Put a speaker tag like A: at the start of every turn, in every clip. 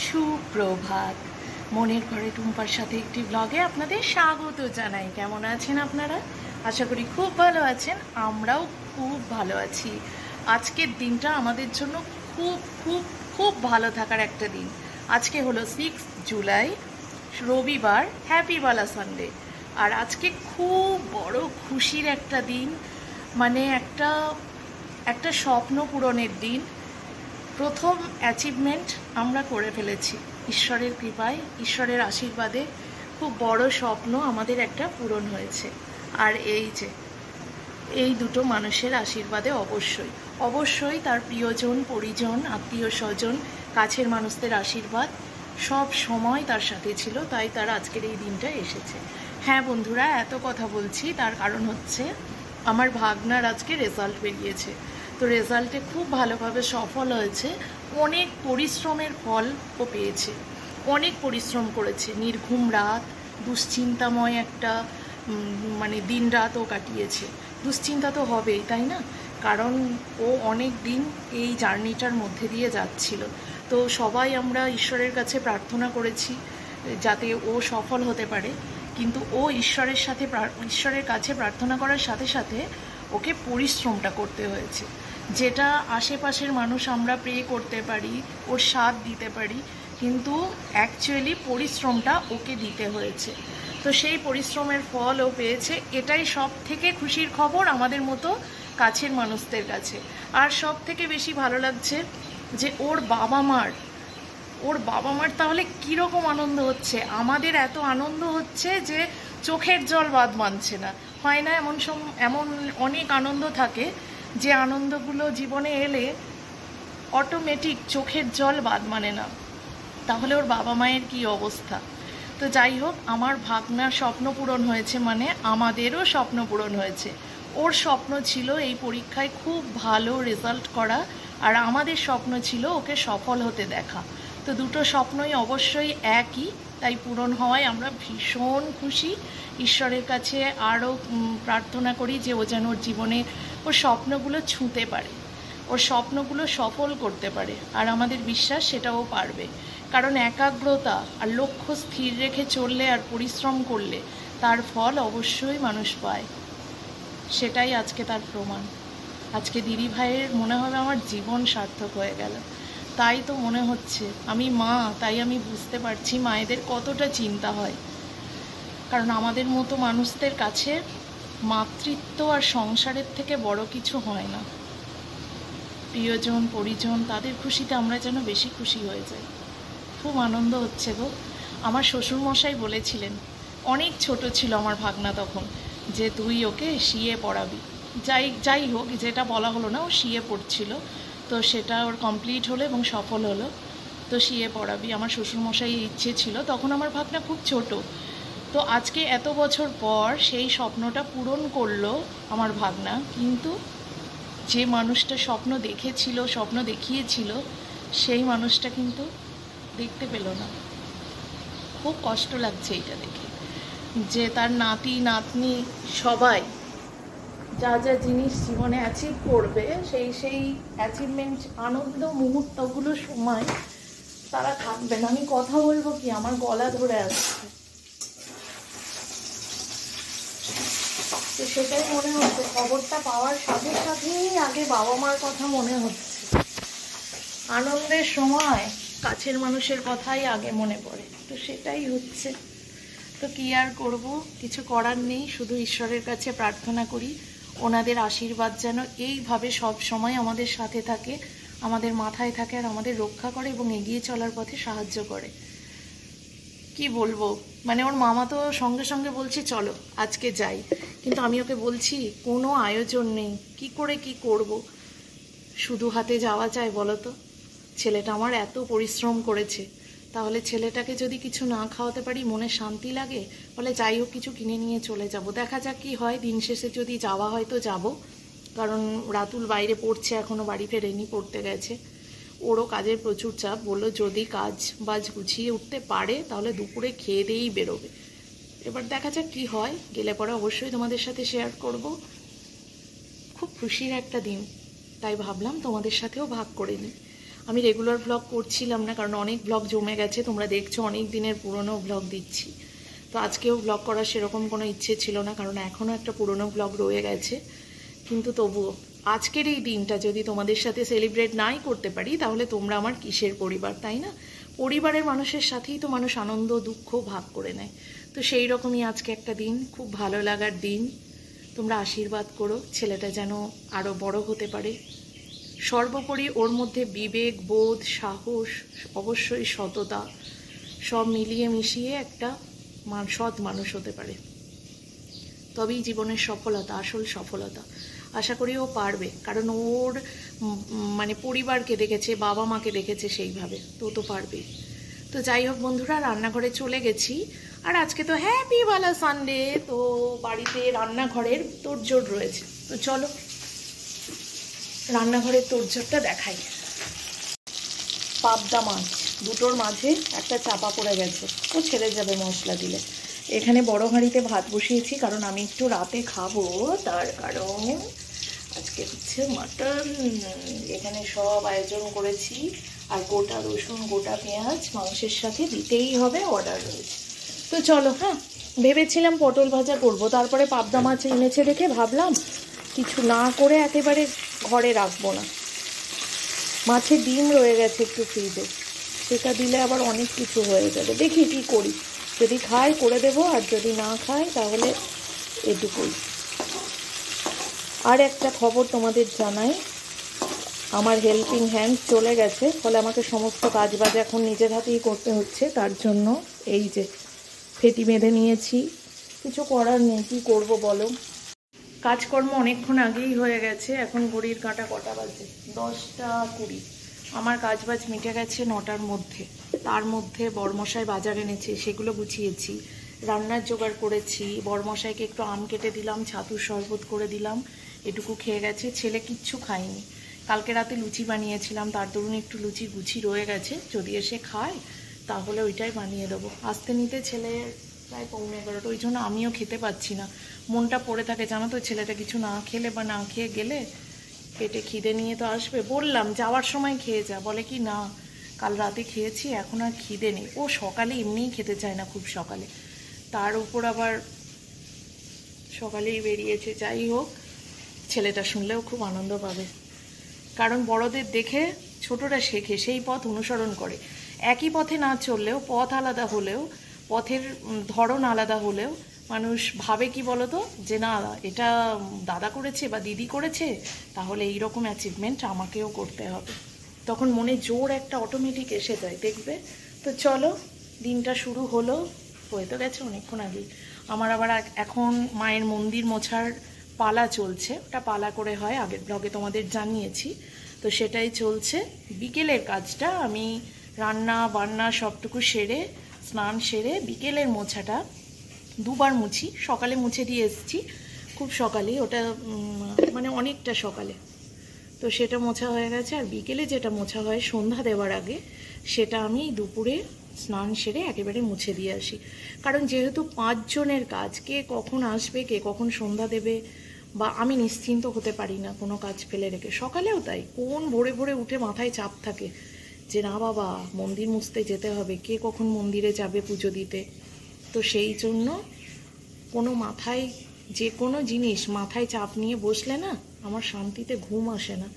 A: সুপ্রভাত। মনের ঘরে টুম্পার সাথে একটি ব্লগে আপনাদের স্বাগত জানাই। কেমন আছেন আপনারা? আশা করি খুব ভালো আছেন। আমরাও খুব ভালো আছি। আজকের দিনটা আমাদের জন্য খুব খুব খুব ভালো থাকার একটা দিন। আজকে হলো 6 জুলাই, রবিবার। হ্যাপি বালা সানডে। আর আজকে খুব বড় খুশির একটা দিন, মানে একটা স্বপ্ন পূরণের দিন। প্রথম অ্যাচিভমেন্ট আমরা করে ফেলেছি ঈশ্বরের কৃপায়, ঈশ্বরের আশীর্বাদে। খুব বড় স্বপ্ন আমাদের একটা পূরণ হয়েছে। আর এই দুটো মানুষের আশীর্বাদে অবশ্যই তার প্রিয়জন, পরিজন, আত্মীয় স্বজন, কাছের মানুষদের আশীর্বাদ সব সময় তার সাথে ছিল, তাই তার আজকের এই দিনটা এসেছে। হ্যাঁ বন্ধুরা, এত কথা বলছি তার কারণ হচ্ছে আমার ভাগনার আজকে রেজাল্ট বেরিয়েছে। তো রেজাল্টে খুব ভালোভাবে সফল হয়েছে। অনেক পরিশ্রমের ফল ও পেয়েছে। অনেক পরিশ্রম করেছে, নির্ঘুম রাত, দুশ্চিন্তাময় একটা দিন রাত ও কাটিয়েছে। দুশ্চিন্তা তো হবেই, তাই না? কারণ ও অনেক দিন এই জার্নিটার মধ্যে দিয়ে যাচ্ছিল। তো সবাই আমরা ঈশ্বরের কাছে প্রার্থনা করেছি যাতে ও সফল হতে পারে। কিন্তু ও ঈশ্বরের কাছে প্রার্থনা করার সাথে সাথে ওকে পরিশ্রমটা করতে হয়েছে। যেটা আশেপাশের মানুষ আমরা প্রে করতে পারি, ওর সাথ দিতে পারি, কিন্তু অ্যাকচুয়ালি পরিশ্রমটা ওকে দিতে হয়েছে। তো সেই পরিশ্রমের ফল ও পেয়েছে। এটাই সব থেকে খুশির খবর আমাদের মতো কাছের মানুষদের কাছে। আর সব থেকে বেশি ভালো লাগছে যে ওর বাবা মার তাহলে কীরকম আনন্দ হচ্ছে। আমাদের এত আনন্দ হচ্ছে যে চোখের জল বাদ মানছে না। হয় না এমন অনেক আনন্দ থাকে যে আনন্দগুলো জীবনে এলে অটোমেটিক চোখের জল বাদ মানে না। তাহলে ওর বাবা মায়ের কী অবস্থা। তো যাই হোক, আমার ভাগনার স্বপ্ন পূরণ হয়েছে, মানে আমাদেরও স্বপ্ন পূরণ হয়েছে। ওর স্বপ্ন ছিল এই পরীক্ষায় খুব ভালো রেজাল্ট করা, আর আমাদের স্বপ্ন ছিল ওকে সফল হতে দেখা। তো দুটো স্বপ্নই অবশ্যই একই, তাই পূরণ হওয়ায় আমরা ভীষণ খুশি। ঈশ্বরের কাছে আরও প্রার্থনা করি যে ও যেন ওর জীবনে ওর স্বপ্নগুলো ছুঁতে পারে, ওর স্বপ্নগুলো সফল করতে পারে। আর আমাদের বিশ্বাস সেটাও পারবে, কারণ একাগ্রতা আর লক্ষ্য স্থির রেখে চললে আর পরিশ্রম করলে তার ফল অবশ্যই মানুষ পায়। সেটাই আজকে তার প্রমাণ। আজকে দিদি ভাইয়ের মনে হবে আমার জীবন সার্থক হয়ে গেল। তাই তো মনে হচ্ছে আমি মা, তাই আমি বুঝতে পারছি মায়েদের কতটা চিন্তা হয়। কারণ আমাদের মতো মানুষদের কাছে মাতৃত্ব আর সংসারের থেকে বড় কিছু হয় না। প্রিয়জন, পরিজন, তাদের খুশিতে আমরা যেন বেশি খুশি হয়ে যাই। খুব আনন্দ হচ্ছে গো। আমার শ্বশুরমশাই বলেছিলেন, অনেক ছোট ছিল আমার ভাগনা তখন, যে তুই ওকে সিএ পড়াবি। যাই হোক, যেটা বলা হলো না, ও সিএ পড়ছিল। তো সেটা ওর কমপ্লিট হলো এবং সফল হলো। তো সিএ পড়াবি, আমার শ্বশুরমশাই ইচ্ছে ছিল। তখন আমার ভাগনা খুব ছোট। তো আজকে এত বছর পর সেই স্বপ্নটা পূরণ করলো আমার ভাগনা। কিন্তু যে মানুষটা স্বপ্ন দেখেছিল, স্বপ্ন দেখিয়েছিল, সেই মানুষটা কিন্তু দেখতে পেল না। খুব কষ্ট লাগছে এটা দেখে, যে তার নাতি নাতনি সবাই যা যা জিনিস জীবনে অ্যাচিভ করবে, সেই অ্যাচিভমেন্ট আনন্দ মুহূর্তগুলো সময় তারা থাকবে না। আমি কথা বলবো কি, আমার গলা ধরে আসছে। তো সেটাই মনে হচ্ছে, খবরটা পাওয়ার সাথে সাথেই আগে বাবা মার কথা মনে হচ্ছে। আনন্দের সময় কাছের মানুষের কথাই আগে মনে পড়ে। তো সেটাই হচ্ছে। তো কি আর করব, কিছু করার নেই। শুধু ঈশ্বরের কাছে প্রার্থনা করি ওনাদের আশীর্বাদ যেন এইভাবে সব সময় আমাদের সাথে থাকে, আমাদের মাথায় থাকে, আর আমাদের রক্ষা করে এবং এগিয়ে চলার পথে সাহায্য করে। কি বলবো, ওর মামা তো সঙ্গে সঙ্গে বলছে চলো আজকে যাই, কিন্তু আমি ওকে বলছি কোনো আয়োজন নেই, কি করে কি করব। শুধু হাতে যাওয়া যায় বলো তো? ছেলেটা আমার এত পরিশ্রম করেছে, তাহলে ছেলেটাকে যদি কিছু না খাওয়াতে পারি মনে শান্তি লাগে? বলে যাই হোক, কিছু কিনে নিয়ে চলে যাব, দেখা যাক কি হয়। দিন শেষে যদি যাওয়া হয় তো যাব, কারণ রাতুল বাইরে পড়ছে, এখনও বাড়ি ফেরেনি, পড়তে গেছে। ওরও কাজের প্রচুর চাপ। বললো যদি কাজ বাজ গুছিয়ে উঠতে পারে তাহলে দুপুরে খেয়ে দিয়েই বেরোবে। এবার দেখা যাক কি হয়। গেলে পরে অবশ্যই তোমাদের সাথে শেয়ার করব। খুব খুশির একটা দিন, তাই ভাবলাম তোমাদের সাথেও ভাগ করে নিই। আমি রেগুলার ব্লগ করছিলাম না, কারণ অনেক ব্লগ জমে গেছে, তোমরা দেখছো অনেক দিনের পুরনো ব্লগ দিচ্ছি। তো আজকেও ব্লগ করার সেরকম কোনো ইচ্ছে ছিল না, কারণ এখনও একটা পুরনো ব্লগ রয়ে গেছে। কিন্তু তবুও আজকের এই দিনটা যদি তোমাদের সাথে সেলিব্রেট নাই করতে পারি, তাহলে তোমরা আমার কিসের পরিবার, তাই না? পরিবারের মানুষের সাথেই তো মানুষ আনন্দ দুঃখ ভাগ করে নেয়। তো সেই রকমই আজকে একটা দিন, খুব ভালো লাগার দিন। তোমরা আশীর্বাদ করো ছেলেটা যেন আরও বড় হতে পারে, সর্বোপরি ওর মধ্যে বিবেক, বোধ, সাহস, অবশ্যই সততা সব মিলিয়ে মিশিয়ে একটা সৎ মানুষ হতে পারে। তবেই জীবনের সফলতা, আসল সফলতা। আশা করি ও পারবে, কারণ ওর মানে পরিবারকে দেখেছে, বাবা মাকে দেখেছে সেইভাবে, তো পারবেই। তো যাই হোক বন্ধুরা, রান্নাঘরে চলে গেছি। আর আজকে তো হ্যাপি ওয়ালা সানডে, তো বাড়িতে রান্নাঘরের তোড়জোড় রয়েছে। তো চলো রান্নাঘরের তোড়জোড়টা দেখাই। পাবদা মাছ দুটোর মাঝে একটা চাপা পড়ে গেছে, ও ছেড়ে যাবে মশলা দিলে। এখানে বড় হাঁড়িতে ভাত বসিয়েছি, কারণ আমি একটু রাতে খাবো, তার কারণ আজকে হচ্ছে মাটন। এখানে সব আয়োজন করেছি, আর গোটা রসুন, গোটা পেঁয়াজ মাংসের সাথে দিতেই হবে, অর্ডার রয়েছে। তো চলো, হ্যাঁ ভেবেছিলাম পটল ভাজা করবো, তারপরে পাবদা মাছ এনেছে দেখে ভাবলাম কিছু না করে একেবারে ঘরে রাখবো না। মাছের ডিম রয়ে গেছে একটু ফ্রিজে, সেটা দিলে আবার অনেক কিছু হয়ে যাবে। দেখি কি করি, যদি খাই করে দেবো, আর যদি না খাই তাহলে এটুকুই। আর একটা খবর তোমাদের জানাই, আমার হেল্পিং হ্যান্ড চলে গেছে, ফলে আমাকে সমস্ত কাজ বাজ এখন নিজের হাতেই করতে হচ্ছে। তার জন্য এই যে ফেটি বেঁধে নিয়েছি, কিছু করার নেই, কী করবো বলো। কাজকর্ম অনেকক্ষণ আগেই হয়ে গেছে, এখন ঘড়ির কাঁটা কটা বাজে, 10টা 20। আমার কাজবাজ মিটে গেছে 9টার মধ্যে। তার মধ্যে বরমশাই বাজার এনেছে, সেগুলো গুছিয়েছি, রান্নার জোগাড় করেছি। বরমশাইকে একটু আম কেটে দিলাম, ছাতুর শরবত করে দিলাম, এটুকু খেয়ে গেছে। ছেলে কিচ্ছু খায়নি, কালকে রাতে লুচি বানিয়েছিলাম, তার দরুন একটু লুচি গুছি রয়ে গেছে, যদি এসে খায় তাহলে ওইটাই বানিয়ে দেবো। আসতে নিতে ছেলে প্রায় 11:15, ওই জন্য আমিও খেতে পাচ্ছি না, মনটা পড়ে থাকে জানো তো। ছেলেটা কিছু না খেলে বা না খেয়ে গেলে পেটে খিদে নিয়ে তো আসবে। বললাম যাওয়ার সময় খেয়ে যা, বলে কি না কাল রাতে খেয়েছি, এখন আর খিদে নেই। ও সকালে এমনিই খেতে চায় না খুব সকালে, তার উপর আবার সকালেই বেরিয়েছে। যাই হোক, ছেলেটা শুনলেও খুব আনন্দ পাবে, কারণ বড়দের দেখে ছোটরা শেখে, সেই পথ অনুসরণ করে। একই পথে না চললেও, পথ আলাদা হলেও, পথের ধরন আলাদা হলেও মানুষ ভাবে কি বলতো, যে না এটা দাদা করেছে বা দিদি করেছে, তাহলে এইরকম অ্যাচিভমেন্ট আমাকেও করতে হবে। তখন মনে জোর একটা অটোমেটিক এসে যায়, দেখবে। তো চলো, দিনটা শুরু হলো, হয়ে তো গেছে অনেকক্ষণ আগেই। আমার আবার এখন মায়ের মন্দির মোছার পালা চলছে, ওটা পালা করে হয়, আগের ব্লগে তোমাদের জানিয়েছি। তো সেটাই চলছে। বিকেলের কাজটা আমি রান্না বান্না সবটুকু সেরে, স্নান সেরে, বিকেলের মোছাটা দুবার মুছি। সকালে মুছে দিয়ে এসেছি খুব সকালেই, ওটা মানে অনেকটা সকালে, তো সেটা মোছা হয়ে গেছে। আর বিকেলে যেটা মোছা হয় সন্ধ্যা দেওয়ার আগে, সেটা আমি দুপুরে স্নান সেরে একেবারে মুছে দিয়ে আসি। কারণ যেহেতু 5 জনের কাজ, কে কখন আসবে, কে কখন সন্ধ্যা দেবে, বা আমি নিশ্চিন্ত হতে পারি না কোনো কাজ ফেলে রেখে। সকালেও তাই, কোন ভোরে ভোরে উঠে মাথায় চাপ থাকে যে না বাবা মন্দির মুছতে যেতে হবে, কে কখন মন্দিরে যাবে পুজো দিতে। তো সেই জন্য কোনো মাথায়, যে কোনো জিনিস মাথায় চাপ নিয়ে বসলে না আমার শান্তিতে ঘুম আসে না।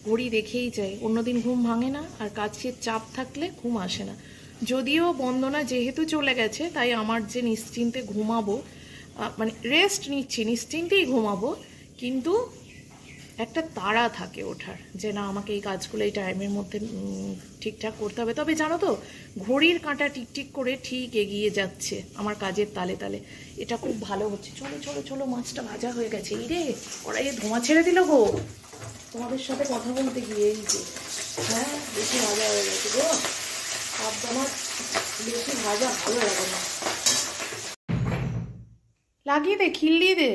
A: ঘড়ি দেখেই যাই, অন্যদিন ঘুম ভাঙে না, আর কাজের চাপ থাকলে ঘুম আসে না। যদিও বন্দনা যেহেতু চলে গেছে, তাই আমার যে নিশ্চিন্তে ঘুমাবো, মানে রেস্ট নিচ্ছি, নিশ্চিন্তেই ঘুমাবো, কিন্তু একটা তাড়া থাকে ওঠার, যে না আমাকে এই কাজগুলো এই টাইমের মধ্যে ঠিকঠাক করতে হবে। তবে জানো তো, ঘড়ির কাঁটা টিকটিক করে ঠিক এগিয়ে যাচ্ছে আমার কাজের তালে তালে, এটা খুব ভালো হচ্ছে। চলো চলো চলো, মাছটা ভাজা হয়ে গেছে। এই রে, কড়াইয়ে ধোঁয়া ছেড়ে দিল গো তোমাদের সাথে কথা বলতে গিয়ে। এই যে হ্যাঁ, বেশি ভাজা হয়ে গেছে গো, পাবদা মাছ বেশি ভাজা ভালো লাগে না। লাগিয়ে দে, খিল্লি দে।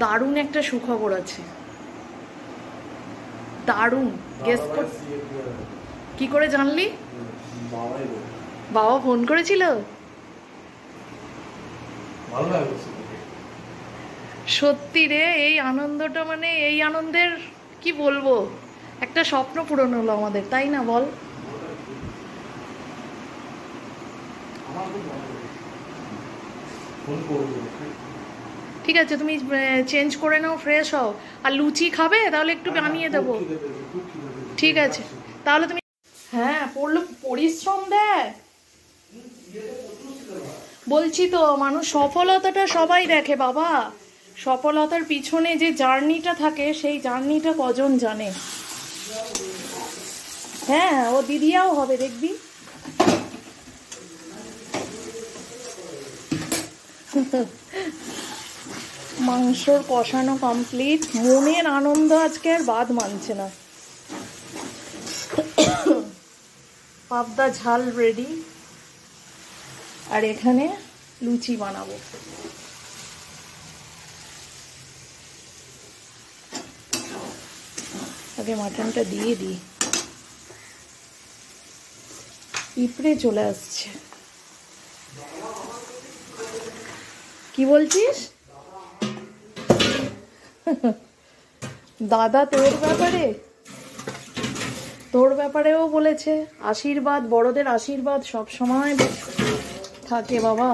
A: দারুণ একটা সুখবর আছে, দারুণ। গেস কর, কি করে জানলি? বাবা ফোন করেছিল। সত্যি রে, এই আনন্দটা, মানে এই আনন্দের কি বলবো, একটা স্বপ্ন পূরণ হলো আমাদের, তাই না বল? ঠিক আছে, তুমি চেঞ্জ করে নাও, ফ্রেশ হও। আর লুচি খাবে? তাহলে একটু বানিয়ে দেবো। ঠিক আছে, তাহলে তুমি হ্যাঁ পড়লো, পরিশ্রম দেয় বলছি তো। মানুষ সফলতাটা সবাই দেখে বাবা, সফলতার পিছনে যে জার্নিটা থাকে সেই জার্নিটা কজন জানে? হ্যাঁ, ও দিদিয়াও হবে দেখবি। মাংসর কষানো কমপ্লিট, মনের আনন্দ আজকে আর বাদ মানছে না। পাবদা ঝাল রেডি, আর এখানে লুচি বানাবো। আগে মাটনটা দিয়ে দিই, পিঁপড়ে চলে আসছে। কি বলছিস? দাদা তোর ব্যাপারেও বলেছে আশীর্বাদ, বড়দের আশীর্বাদ সব সময় থাকে বাবা।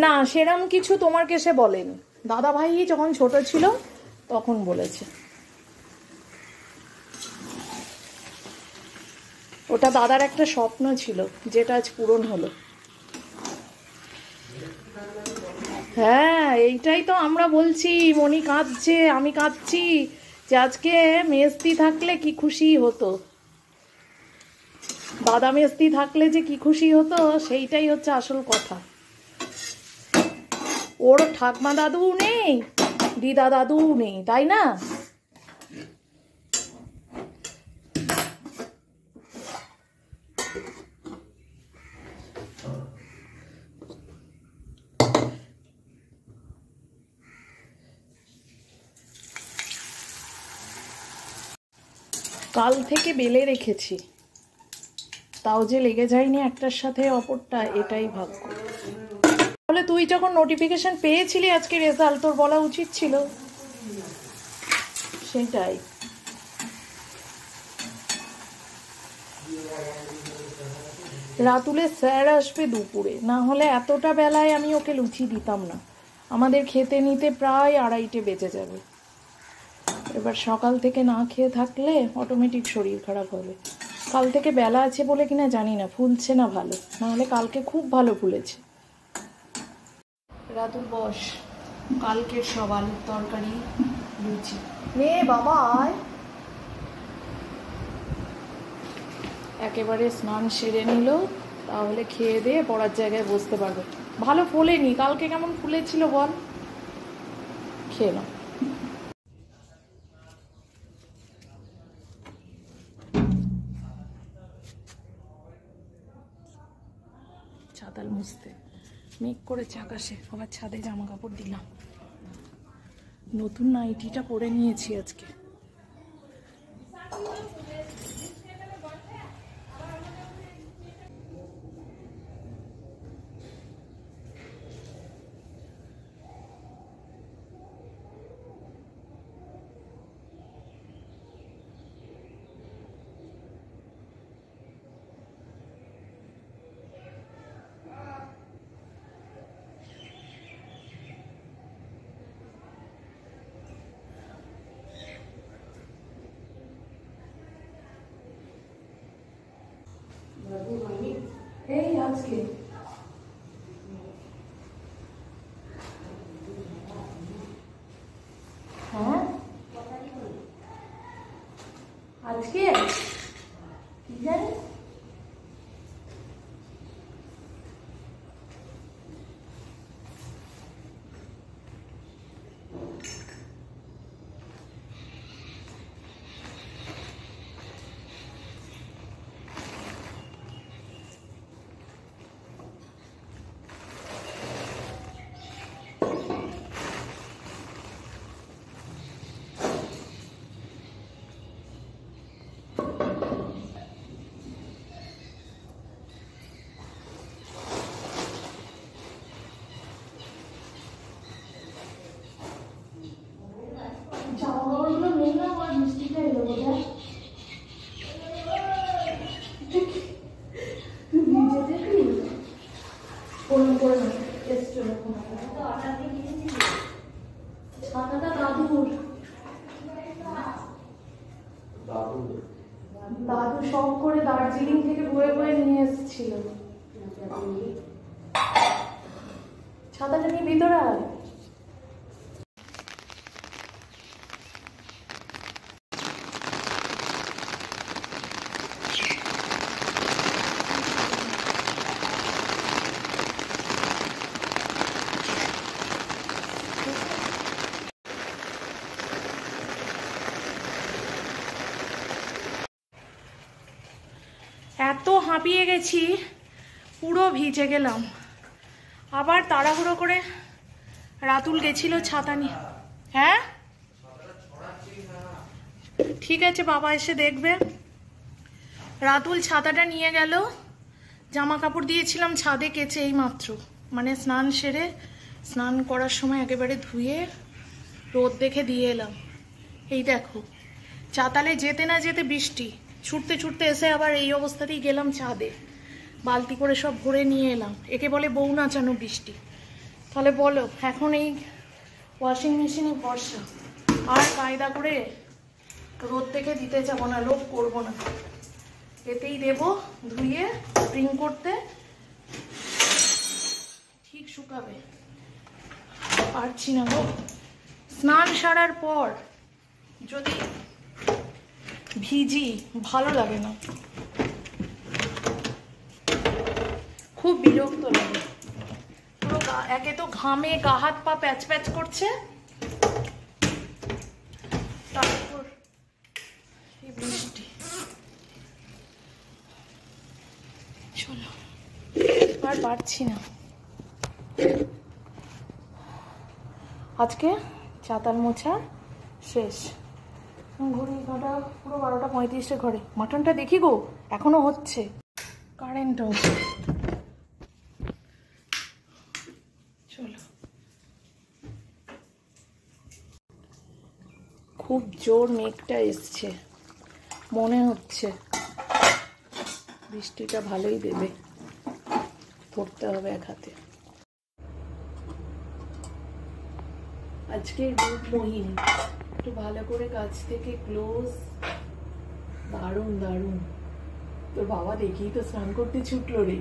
A: না সেরম কিছু তোমার কেসে বলেনি, দাদা ভাই যখন ছোট ছিল তখন বলেছে। ওটা দাদার একটা স্বপ্ন ছিল যেটা আজ পূরণ হলো। হ্যাঁ এইটাই তো আমরা বলছি, মনি কাঁদছে, আমি কাঁদছি, যে আজকে মেজদি থাকলে কি খুশি হতো, দাদা মেজদি থাকলে যে কি খুশি হতো, সেইটাই হচ্ছে আসল কথা। ওর ঠাকমা দাদু নেই, দিদা দাদু নেই, তাই না? কাল থেকে বেলে রেখেছি, তাও যে লেগে যায়নি একটার সাথে অপরটা, এটাই ভাগ্য। তাহলে তুই যখন নোটিফিকেশন পেয়েছিলি আজকে রেজাল্ট, তোর বলা উচিত ছিল সেটাই। রাতুলে স্যার আসবে দুপুরে, না হলে এতটা বেলায় আমি ওকে লুচি দিতাম না। আমাদের খেতে নিতে প্রায় 2:30 বেজে যাবে। এবার সকাল থেকে না খেয়ে থাকলে অটোমেটিক শরীর খারাপ হবে। কাল থেকে বেলা আছে বলে কিনা জানি না ফুলছে না ভালো, নাহলে কালকে খুব ভালো ফুলেছে। রাতুল বস, কালকের সব আলুর তরকারি, লুচি নে বাবা আয়। একেবারে স্নান সেরে নিল, তাহলে খেয়ে দিয়ে পড়ার জায়গায় বসতে পারবে। ভালো ফোলেনি, কালকে কেমন ফুলেছিল বল, খেয়ে নাও। ছাতাল মুছতে মেঘ করেছে আকাশে, আবার ছাদে জামা কাপড় দিলাম। নতুন নাইটিটা পরে নিয়েছি আজকে। এই আজকে হ্যাঁ আজকে কি জানি দাদু শখ করে দার্জিলিং থেকে বয়ে বয়ে নিয়ে এসেছিল। ছাতাটা নিয়ে ভিতরে আয়। এত হাঁপিয়ে গেছি, পুরো ভিজে গেলাম। আবার তাড়াহুড়ো করে রাতুল গেছিল ছাতা নিয়ে। হ্যাঁ ঠিক আছে, বাবা এসে দেখবে। রাতুল ছাতাটা নিয়ে গেল। জামা কাপড় দিয়েছিলাম ছাদে কেচে এই মাত্র, মানে স্নান সেরে, স্নান করার সময় একেবারে ধুয়ে রোদ দেখে দিয়ে এলাম। এই দেখো, চাতালে যেতে না যেতে বৃষ্টি, ছুটতে ছুটতে এসে আবার এই অবস্থাতেই গেলাম ছাদে, বালতি করে সব ভরে নিয়ে এলাম। একে বলে বউ নাচানো বৃষ্টি। তাহলে বলো, এখন এই ওয়াশিং মেশিনে বর্ষা, আর কায়দা করে রোদ দেখে দিতে যাবো না, লোক করবো না, এতেই দেবো ধুয়ে স্প্রিং করতে, ঠিক শুকাবে। পারছি না গো, স্নান সারার পর যদি ভিজি ভালো লাগে না, খুব বিরক্ত লাগে। পুরো একে তো ঘামে গা হাত পা প্যাচ প্যাচ করছে, তারপর এই বৃষ্টি। চলো, আর পারছি না। আজকে চাতাল মোছা শেষ। ঘড়ি কাটা পুরো 12:35 ঘরে। মাটনটা দেখি গো, এখনো হচ্ছে, কারেন্টও। চলো, খুব জোর মেঘটা এসছে, মনে হচ্ছে বৃষ্টিটা ভালোই দেবে। ধরতে হবে এক হাতে। আজকে রূপ মোহিনী একটু ভালো করে কাছ থেকে ক্লোজ। দারুণ দারুণ। তোর বাবা দেখি তো স্নান করতে ছুটলো রে।